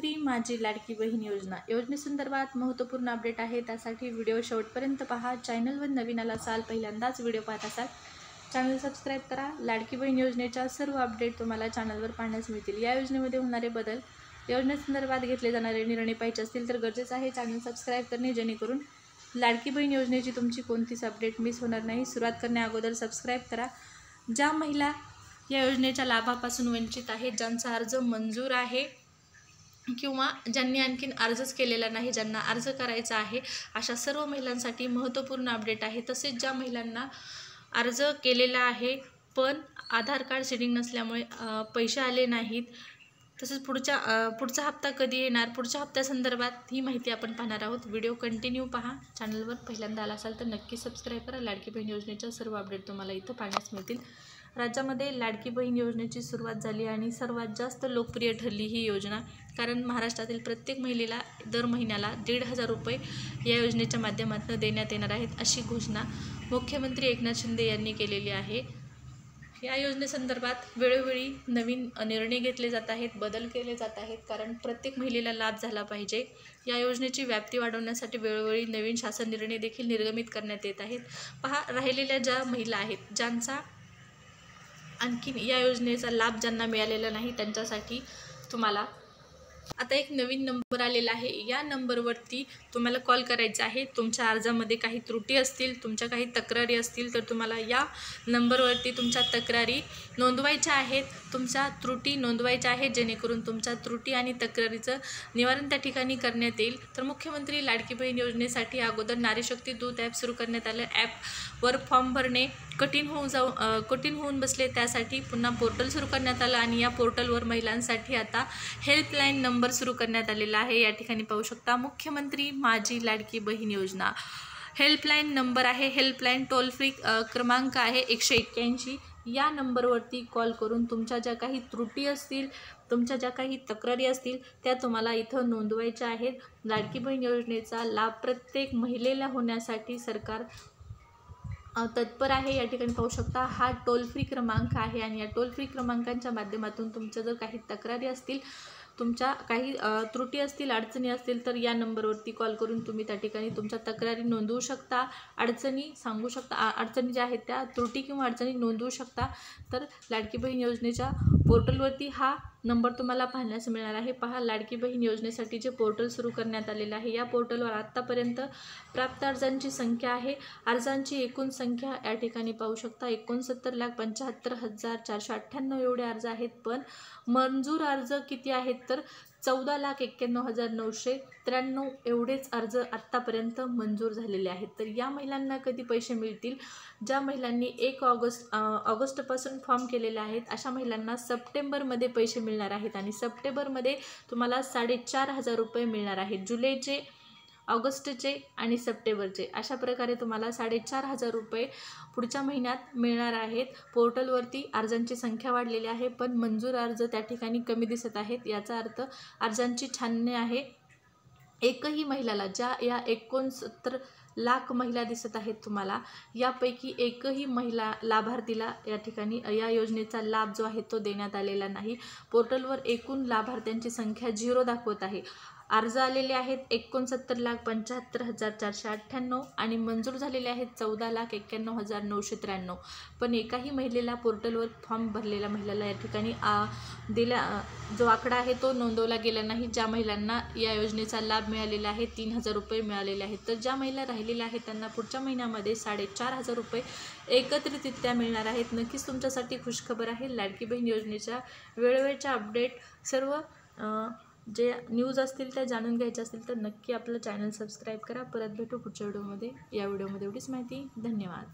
मुख्यमंत्री माझी लाडकी बहीण योजनेसंदर्भात महत्त्वपूर्ण अपडेट आहे। त्यासाठी व्हिडिओ शेवटपर्यंत पहा। चॅनलवर नवीन असाल, पहिल्यांदाच व्हिडिओ पाहत असाल, चॅनल सबस्क्राईब करा। लाडकी बहीण योजनेच्या सर्व अपडेट तुम्हाला चॅनलवर पाहण्यास मिळतील। या योजनेमध्ये होणारे बदल, योजनेसंदर्भात घेतले जाणारे निर्णय पाहिजे असतील तर गरजेचं आहे चॅनल सबस्क्राईब करणे, जेणेकरून लाडकी बहीण योजनेची तुमची कोणतीच अपडेट मिस होणार नाही। सुरुवात करण्याअगोदर सबस्क्राईब करा। ज्या महिला या योजनेच्या लाभापासून वंचित आहेत, ज्यांचा अर्ज मंजूर आहे किंवा ज्यांनी आणखीन अर्जच केलेला नाही, ज्यांना अर्ज करायचा आहे, अशा सर्व महिलांसाठी महत्त्वपूर्ण अपडेट आहे। तसेच ज्या महिलांना अर्ज केलेला आहे पण आधार कार्ड सीडिंग नसल्यामुळे पैसे आले नाहीत, तसेच पुढचा हप्ता कधी येणार, पुढच्या हप्त्यासंदर्भात ही माहिती आपण पाहणार आहोत। व्हिडिओ कंटिन्यू पहा। चॅनलवर पहिल्यांदा आला असाल तर नक्की सबस्क्राईब करा। लाडकी बहीण योजनेच्या सर्व अपडेट तुम्हाला इथं पाहण्यास मिळतील। राज्यामध्ये लाडकी बहीण योजनेची सुरुवात झाली आणि सर्वात जास्त लोकप्रिय ठरली ही योजना, कारण महाराष्ट्रातील प्रत्येक महिलेला दर महिन्याला 1,500 रुपये या योजनेच्या माध्यमातून देण्यात येणार आहेत, अशी घोषणा मुख्यमंत्री एकनाथ शिंदे यांनी केलेली आहे। या योजनेसंदर्भात वेळोवेळी नवीन निर्णय घेतले जात आहेत, बदल केले जात आहेत, कारण प्रत्येक महिलेला लाभ झाला पाहिजे। या योजनेची व्याप्ती वाढवण्यासाठी वेळोवेळी नवीन शासन निर्णय देखील निर्गमित करण्यात येत आहेत। पहा, राहिलेल्या ज्या महिला आहेत, ज्यांचा आणखीन या योजनेचा लाभ ज्यांना मिळालेला नाही, त्यांच्यासाठी तुम्हाला आता एक नवीन नंबर आलेला आहे। या नंबरवरती तुम्हाला कॉल करायचा आहे। तुमच्या अर्जामध्ये काही त्रुटी असतील, तुमच्या काही तक्रारी असतील तर तुम्हाला या नंबरवरती तुमच्या तक्रारी नोंदवायच्या आहेत, तुमच्या त्रुटी नोंदवायच्या आहेत, जेणेकरून तुमच्या त्रुटी आणि तक्रारीचं निवारण त्या ठिकाणी करण्यात येईल। तर मुख्यमंत्री लाडकी बहीण योजनेसाठी अगोदर नारी शक्ती दूत ॲप सुरू करण्यात आलं। ॲपवर फॉर्म भरणे कठीण होऊन बसले, त्यासाठी पुन्हा पोर्टल सुरू करण्यात आलं आणि या पोर्टलवर महिलांसाठी आता हेल्पलाईन नंबर सुरू करण्यात आलेला आहे। या ठिकाणी पाहू शकता, मुख्यमंत्री माझी लाडकी बहीण योजना हेल्पलाईन नंबर आहे। हेल्पलाईन टोल फ्री क्रमांक आहे 181। या नंबरवरती कॉल करून तुमच्या ज्या काही त्रुटी असतील, तुमच्या ज्या काही तक्रारी असतील त्या तुम्हाला इथं नोंदवायच्या आहेत। लाडकी बहीण योजनेचा लाभ प्रत्येक महिलेला होण्यासाठी सरकार तत्पर आहे। या ठिकाणी पाहू शकता, हा टोल फ्री क्रमांक आहे आणि या टोल फ्री क्रमांकांच्या माध्यमातून तुमच्या जर काही तक्रारी असतील, तुमच्या काही त्रुटी असतील, अडचणी असतील तर या नंबरवरती कॉल करून तुम्ही त्या ठिकाणी तुमच्या तक्रारी नोंदवू शकता, अडचणी सांगू शकता, अडचणी ज्या आहेत त्या त्रुटी किंवा अडचणी नोंदवू शकता। तर लाडकी बहीण योजनेच्या पोर्टलवरती हा नंबर तुम्हाला पाहण्यास मिळणार आहे। पहा, लाडकी बहीण योजनेसाठी जे पोर्टल सुरू करण्यात आलेलं आहे, या पोर्टलवर आत्तापर्यंत प्राप्त अर्जांची संख्या आहे। अर्जांची एकूण संख्या या ठिकाणी पाहू शकता, 69,75,498 एवढे अर्ज आहेत, पण मंजूर अर्ज किती आहेत तर 14,91,993 एवढेच अर्ज आत्तापर्यंत मंजूर झालेले आहेत। तर या महिलांना कधी पैसे मिळतील? ज्या महिलांनी 1 ऑगस्टपासून फॉर्म केलेले आहेत, अशा महिलांना सप्टेंबरमध्ये पैसे मिळणार आहेत आणि सप्टेंबरमध्ये तुम्हाला 4,500 रुपये मिळणार आहेत। जुलैचे, ऑगस्टचे आणि सप्टेंबरचे अशा प्रकारे तुम्हाला 4,500 रुपये पुढच्या महिन्यात मिळणार आहेत। पोर्टलवरती अर्जांची संख्या वाढलेली आहे, पण मंजूर अर्ज त्या ठिकाणी कमी दिसत आहेत। याचा अर्थ अर्जांची छाननी आहे। एकही महिलाला, ज्या या 69 लाख महिला दिसत आहेत तुम्हाला, यापैकी एकही महिला लाभार्थीला या ठिकाणी या योजनेचा लाभ जो आहे तो देण्यात आलेला नाही। पोर्टलवर एकूण लाभार्थ्यांची संख्या 0 दाखवत आहे। अर्ज आलेले आहेत 69,75,498 आणि मंजूर झालेले आहेत 14,91,993, पण एकाही महिलेला पोर्टलवर फॉर्म भरलेल्या महिलेला या ठिकाणी जो आकडा आहे तो नोंदवला गेला नाही। ज्या महिलांना या योजनेचा लाभ मिळालेला आहे, 3,000 रुपये मिळालेले आहेत, तर ज्या महिला राहिलेल्या आहेत त्यांना पुढच्या महिन्यामध्ये 4,500 रुपये एकत्रितरित्या मिळणार आहेत। नक्कीच तुमच्यासाठी खुशखबर आहे। लाडकी बहीण योजनेच्या वेळोवेळच्या अपडेट, सर्व जे न्यूज असतील त्या जाणून घ्यायच्या असतील तर नक्की आपलं चॅनल सबस्क्राईब करा। परत भेटू पुढच्या व्हिडिओमध्ये। या व्हिडिओमध्ये एवढीच माहिती। धन्यवाद।